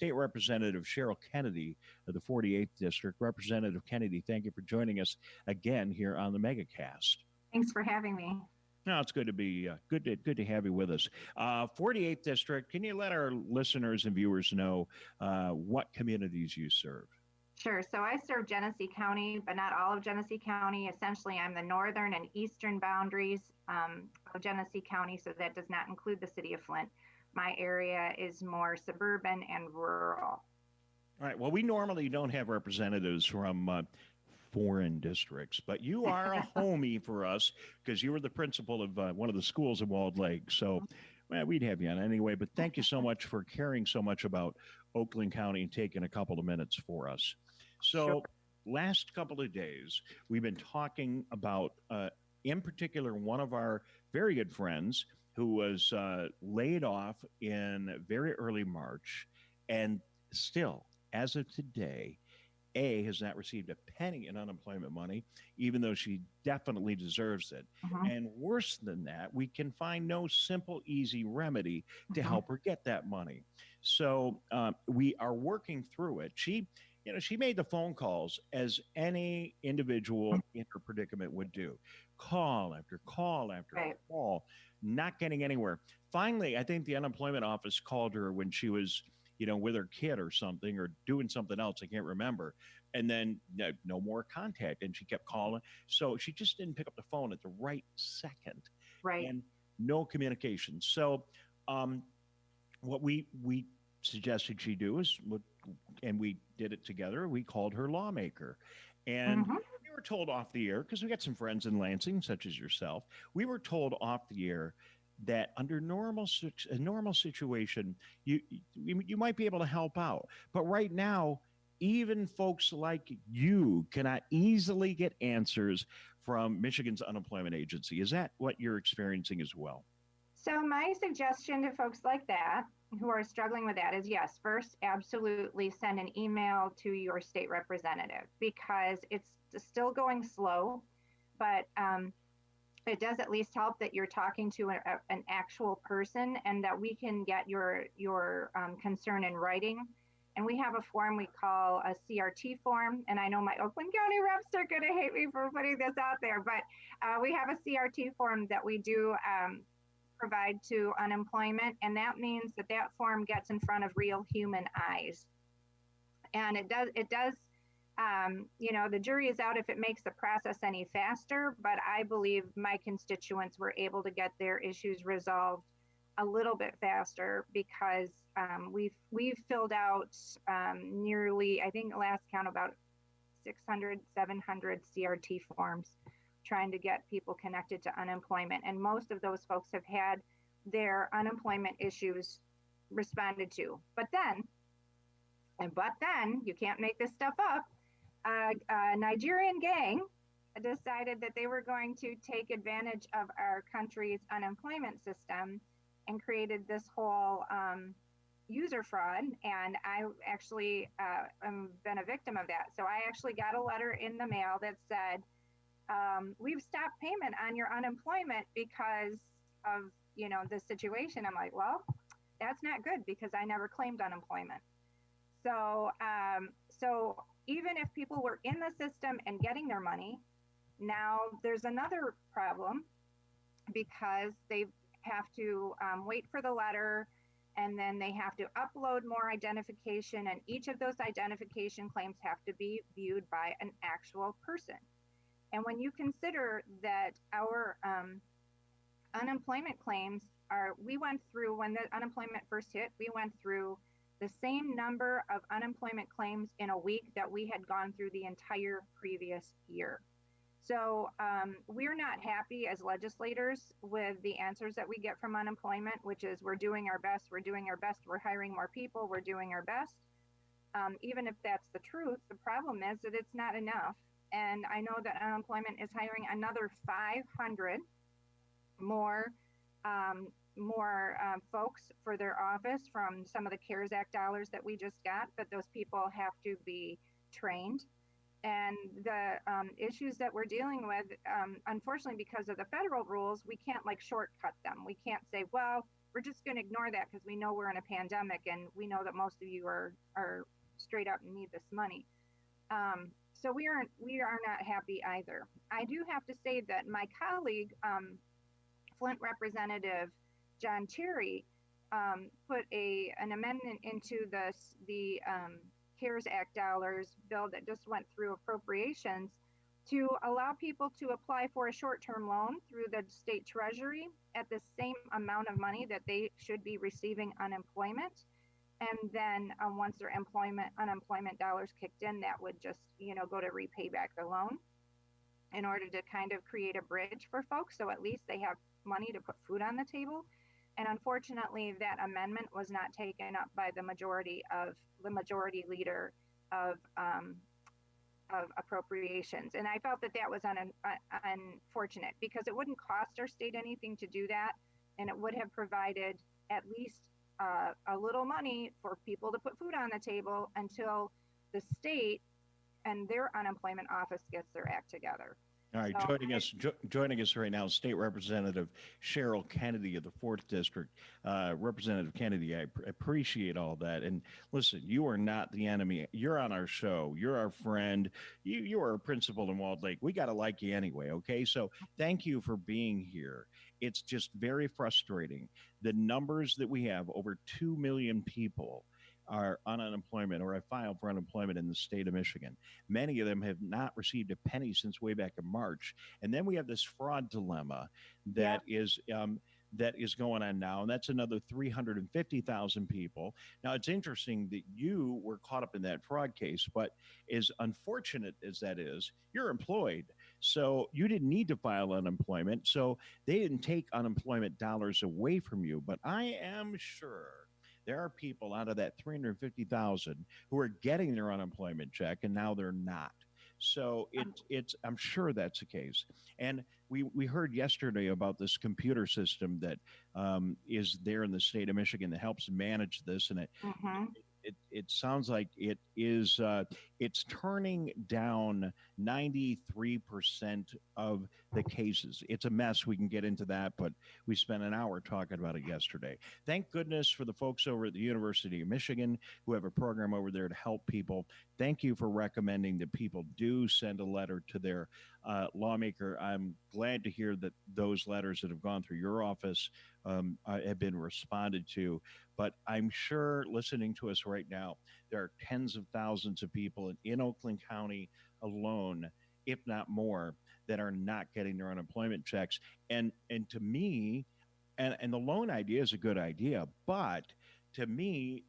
State Representative Sheryl Kennedy of the 48th District. Representative Kennedy, thank you for joining us again here on the MegaCast. Thanks for having me. No, it's good to be good to have you with us. 48th District, can you let our listeners and viewers know what communities you serve? Sure. So I serve Genesee County, but not all of Genesee County. Essentially, I'm the northern and eastern boundaries of Genesee County, so that does not include the city of Flint. My area is more suburban and rural. All right. Well, we normally don't have representatives from foreign districts, but you are a homie for us because you were the principal of one of the schools in Walled Lake. So well, we'd have you on anyway, but thank you so much for caring so much about Oakland County and taking a couple of minutes for us. So Sure. last couple of days, we've been talking about, in particular, one of our very good friends who was laid off in very early March and still, as of today, has not received a penny in unemployment money, even though she definitely deserves it. And worse than that, we can find no simple, easy remedy to help her get that money. So we are working through it. She made the phone calls as any individual in her predicament would do. Call after call after call, not getting anywhere. Finally, I think the unemployment office called her when she was with her kid or something or doing something else. I can't remember. And then no more contact. And she kept calling. So she just didn't pick up the phone at the right second. Right. And no communication. So what we suggested she do is, and we did it together, we called her lawmaker. And we were told off the air, because we got some friends in Lansing, such as yourself, we were told off the air that under a normal situation, you might be able to help out. But right now, even folks like you cannot easily get answers from Michigan's unemployment agency. Is that what you're experiencing as well? So my suggestion to folks like that who are struggling with that is, yes, first, absolutely send an email to your state representative, because it's still going slow, but it does at least help that you're talking to an actual person and that we can get your concern in writing. And we have a form we call a CRT form. And I know my Oakland County reps are going to hate me for putting this out there, but we have a CRT form that we do provide to unemployment. And that means that form gets in front of real human eyes. And it does, the jury is out if it makes the process any faster, but I believe my constituents were able to get their issues resolved a little bit faster because we've filled out nearly, I think last count, about 600, 700 CRT forms trying to get people connected to unemployment. And most of those folks have had their unemployment issues responded to. But then, you can't make this stuff up, a Nigerian gang decided that they were going to take advantage of our country's unemployment system and created this whole user fraud. And I actually been a victim of that. So I actually got a letter in the mail that said, we've stopped payment on your unemployment because of, the situation. I'm like, well, that's not good because I never claimed unemployment. So even if people were in the system and getting their money, now there's another problem because they have to wait for the letter, and then they have to upload more identification, and each of those identification claims have to be viewed by an actual person. And when you consider that our unemployment claims we went through, when the unemployment first hit, we went through the same number of unemployment claims in a week that we had gone through the entire previous year. So we're not happy as legislators with the answers that we get from unemployment, which is we're doing our best, we're hiring more people, we're doing our best. Even if that's the truth, the problem is that it's not enough. And I know that unemployment is hiring another 500 more folks for their office from some of the CARES Act dollars that we just got, but those people have to be trained. And the issues that we're dealing with, unfortunately, because of the federal rules, we can't shortcut them. We can't say, well, we're just going to ignore that because we know we're in a pandemic and we know that most of you are straight up and need this money. So we are not happy either. I do have to say that my colleague, Flint Representative John Terry, put an amendment into the CARES Act dollars bill that just went through appropriations to allow people to apply for a short-term loan through the state treasury at the same amount of money that they should be receiving unemployment. And then once their unemployment dollars kicked in, that would just, go to repay back the loan in order to kind of create a bridge for folks. So at least they have money to put food on the table. And unfortunately, that amendment was not taken up by the majority leader of appropriations. And I felt that was unfortunate because it wouldn't cost our state anything to do that. And it would have provided at least a little money for people to put food on the table until the state and their unemployment office gets their act together. All right, so, joining us right now, State Representative Sheryl Kennedy of the 4th District. Representative Kennedy, I appreciate all that. And listen, you are not the enemy. You're on our show. You're our friend. You are a principal in Walled Lake. We got to like you anyway, okay? So thank you for being here. It's just very frustrating. The numbers that we have, over 2 million people are on unemployment or have filed for unemployment in the state of Michigan. Many of them have not received a penny since way back in March. And then we have this fraud dilemma that is going on now, and that's another 350,000 people. Now, it's interesting that you were caught up in that fraud case, but as unfortunate as that is, you're employed. So you didn't need to file unemployment. So they didn't take unemployment dollars away from you. But I am sure there are people out of that 350,000 who are getting their unemployment check and now they're not. So I'm sure that's the case. And we heard yesterday about this computer system that is there in the state of Michigan that helps manage this, and it sounds like it is it's turning down 93% of the cases. It's a mess. We can get into that, but we spent an hour talking about it yesterday. Thank goodness for the folks over at the University of Michigan who have a program over there to help people. Thank you for recommending that people do send a letter to their lawmaker. I'm glad to hear that those letters that have gone through your office have been responded to. But I'm sure listening to us right now, there are tens of thousands of people in Oakland County alone, if not more, that are not getting their unemployment checks. And to me, and the loan idea is a good idea, but to me,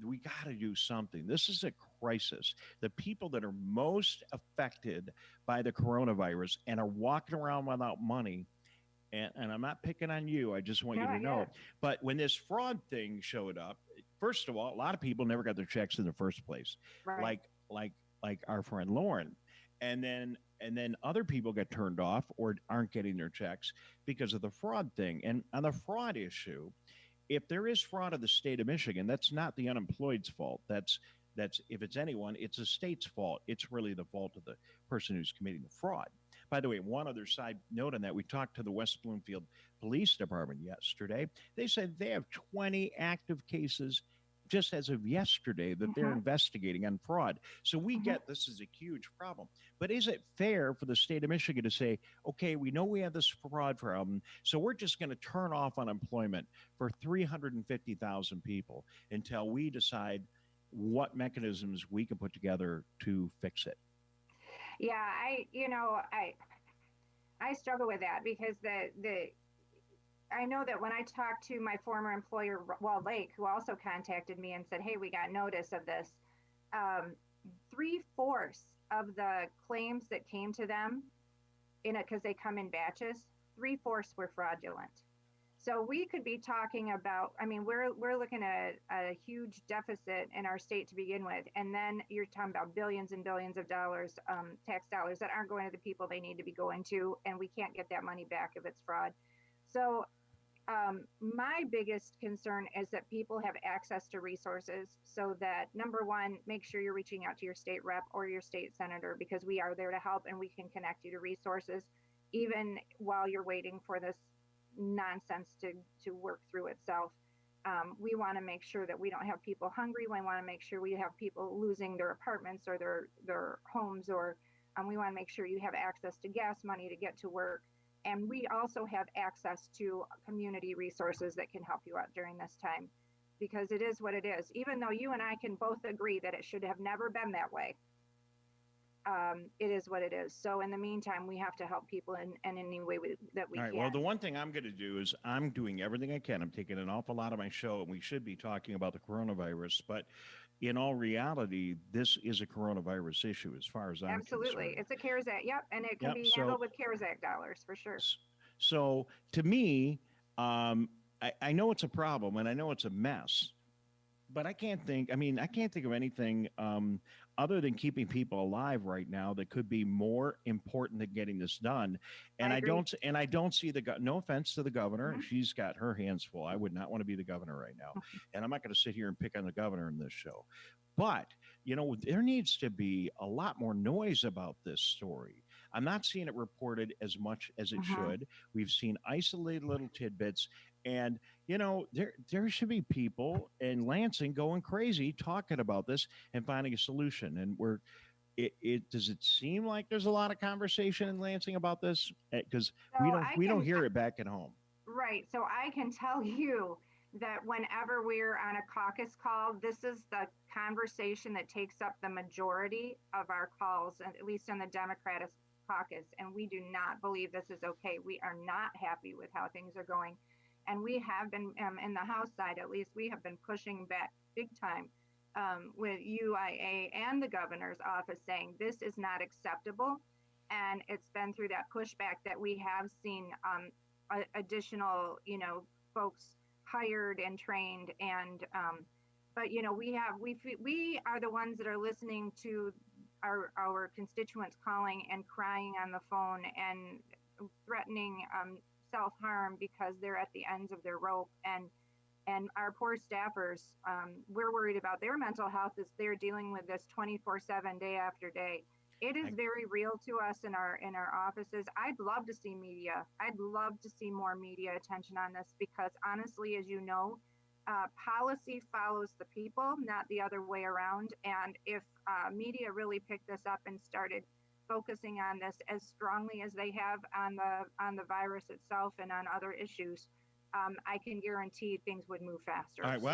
we got to do something. This is a crisis. The people that are most affected by the coronavirus and are walking around without money, and I'm not picking on you, I just want you to know. But when this fraud thing showed up, first of all, a lot of people never got their checks in the first place, like our friend Lauren. And then other people get turned off or aren't getting their checks because of the fraud thing. And on the fraud issue, if there is fraud in the state of Michigan, that's not the unemployed's fault. That's if it's anyone, it's the state's fault. It's really the fault of the person who's committing the fraud. By the way, one other side note on that, we talked to the West Bloomfield Police Department yesterday. They said they have 20 active cases just as of yesterday that they're investigating on fraud. So we get this is a huge problem. But is it fair for the state of Michigan to say, okay, we know we have this fraud problem, so we're just going to turn off unemployment for 350,000 people until we decide what mechanisms we can put together to fix it? Yeah, I struggle with that because I know that when I talked to my former employer, Walled Lake, who also contacted me and said, hey, we got notice of this, 3/4 of the claims that came to them because they come in batches, 3/4 were fraudulent. So we could be talking about, we're looking at a huge deficit in our state to begin with. And then you're talking about billions and billions of dollars, tax dollars that aren't going to the people they need to be going to. And we can't get that money back if it's fraud. So my biggest concern is that people have access to resources so that, number one, make sure you're reaching out to your state rep or your state senator, because we are there to help and we can connect you to resources, even while you're waiting for this nonsense to work through itself. We want to make sure that we don't have people hungry. We want to make sure we have people losing their apartments or their homes, or we want to make sure you have access to gas money to get to work. And we also have access to community resources that can help you out during this time, because it is what it is. Even though you and I can both agree that it should have never been that way, it is what it is. So in the meantime, we have to help people in any way that we All right. can. Well, the one thing I'm going to do is I'm doing everything I can. I'm taking an awful lot of my show, and we should be talking about the coronavirus. But in all reality, this is a coronavirus issue as far as I'm Absolutely. concerned. It's a CARES Act. Yep. And it can Yep. be handled with CARES Act dollars for sure. So to me, I know it's a problem and I know it's a mess, but I can't think of anything other than keeping people alive right now that could be more important than getting this done. And I don't see no offense to the governor. Mm-hmm. She's got her hands full. I would not want to be the governor right now. And I'm not going to sit here and pick on the governor in this show. But, there needs to be a lot more noise about this story. I'm not seeing it reported as much as it should. We've seen isolated little tidbits. And, there should be people in Lansing going crazy talking about this and finding a solution. And does it seem like there's a lot of conversation in Lansing about this? Because we don't hear it back at home. Right. So I can tell you that whenever we're on a caucus call, this is the conversation that takes up the majority of our calls, at least in the Democratic caucus. And we do not believe this is okay. We are not happy with how things are going. And we have been, in the House side, at least, we have been pushing back big time with UIA and the governor's office saying this is not acceptable. And it's been through that pushback that we have seen additional, folks hired and trained. And but we are the ones that are listening to our constituents calling and crying on the phone and threatening self-harm because they're at the ends of their rope. And our poor staffers, we're worried about their mental health as they're dealing with this 24/7, day after day. It is very real to us in our offices. I'd love to see media. I'd love to see more media attention on this, because honestly, as you know, policy follows the people, not the other way around. And if media really picked this up and started focusing on this as strongly as they have on the virus itself and on other issues, I can guarantee things would move faster. All right. Well,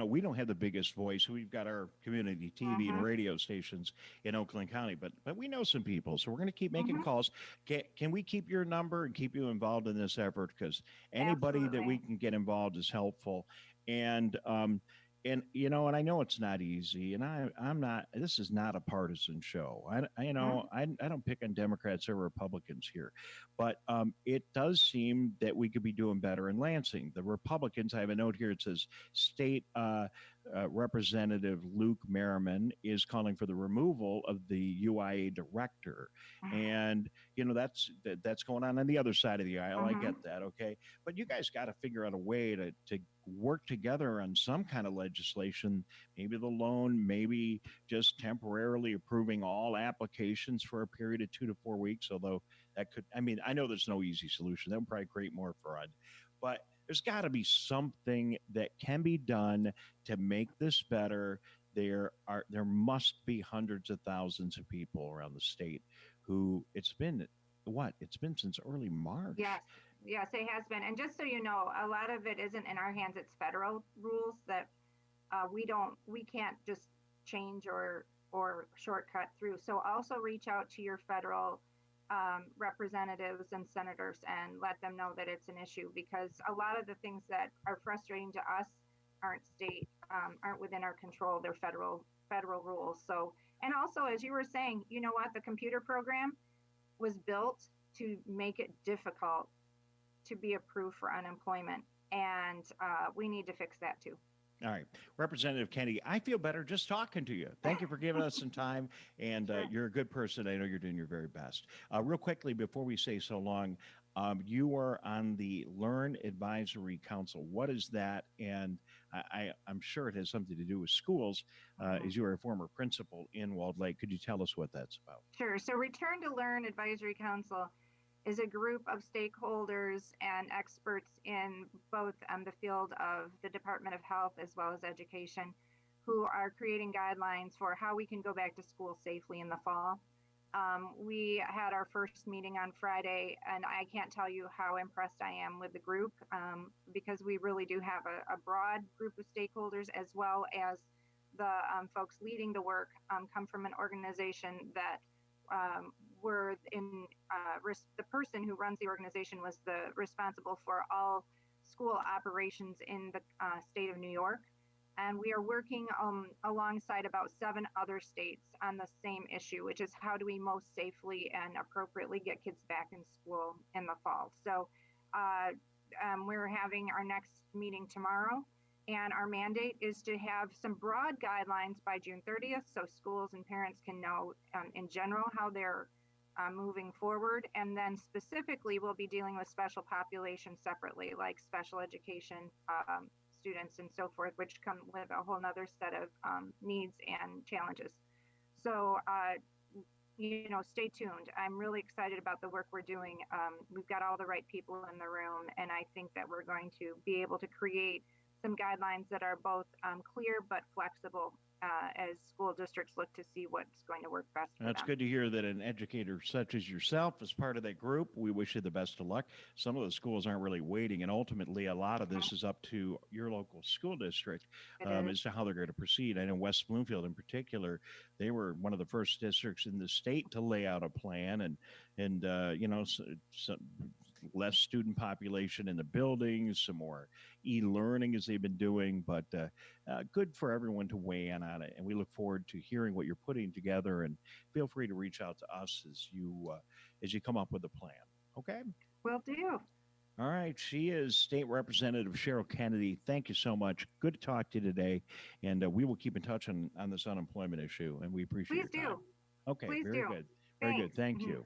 we don't have the biggest voice. We've got our community TV and radio stations in Oakland County, but we know some people. So we're going to keep making calls. Can we keep your number and keep you involved in this effort? Because anybody that we can get involved is helpful. And I know it's not easy, and I'm not. This is not a partisan show. I don't pick on Democrats or Republicans here, but it does seem that we could be doing better in Lansing. The Republicans, I have a note here. It says State Representative Luke Merriman is calling for the removal of the UIA director, and that's going on the other side of the aisle. I get that, okay, but you guys got to figure out a way to work together on some kind of legislation, maybe the loan, maybe just temporarily approving all applications for a period of 2 to 4 weeks. Although I know there's no easy solution. That would probably create more fraud, but there's got to be something that can be done to make this better. There must be hundreds of thousands of people around the state who it's been since early March. Yes, it has been. And just so you know, a lot of it isn't in our hands. It's federal rules that we can't just change or shortcut through. So also reach out to your federal representatives and senators and let them know that it's an issue, because a lot of the things that are frustrating to us aren't within our control. They're federal rules. So, and also, as you were saying, you know what, the computer program was built to make it difficult to be approved for unemployment. And we need to fix that too. All right. Representative Kennedy, I feel better just talking to you. Thank you for giving us some time. And you're a good person. I know you're doing your very best. Real quickly, before we say so long, you are on the Learn Advisory Council. What is that? And I'm sure it has something to do with schools, as you are a former principal in Walled Lake. Could you tell us what that's about? Sure. So Return to Learn Advisory Council is a group of stakeholders and experts in both the field of the Department of Health as well as education who are creating guidelines for how we can go back to school safely in the fall. We had our first meeting on Friday, and I can't tell you how impressed I am with the group because we really do have a broad group of stakeholders as well as the folks leading the work come from an organization that were in the person who runs the organization was the responsible for all school operations in the state of New York. And we are working alongside about 7 other states on the same issue, which is how do we most safely and appropriately get kids back in school in the fall. So we're having our next meeting tomorrow, and our mandate is to have some broad guidelines by June 30th so schools and parents can know in general how they're moving forward. And then specifically, we'll be dealing with special populations separately, like special education students and so forth, which come with a whole nother set of needs and challenges. So, stay tuned. I'm really excited about the work we're doing. We've got all the right people in the room, and I think that we're going to be able to create some guidelines that are both clear but flexible as school districts look to see what's going to work best for That's them. good to hear that an educator such as yourself is part of that group. We wish you the best of luck. Some of the schools aren't really waiting, and ultimately, a lot of this is up to your local school district as to how they're going to proceed. I know West Bloomfield, in particular, they were one of the first districts in the state to lay out a plan, and less student population in the buildings, some more e-learning as they've been doing, but good for everyone to weigh in on it. And we look forward to hearing what you're putting together. And feel free to reach out to us as you come up with a plan. Okay. Will do. All right. She is State Representative Sheryl Kennedy. Thank you so much. Good to talk to you today. And we will keep in touch on this unemployment issue. And we appreciate Please your time. do. Okay. Please Very do. good. Very good. Thank you.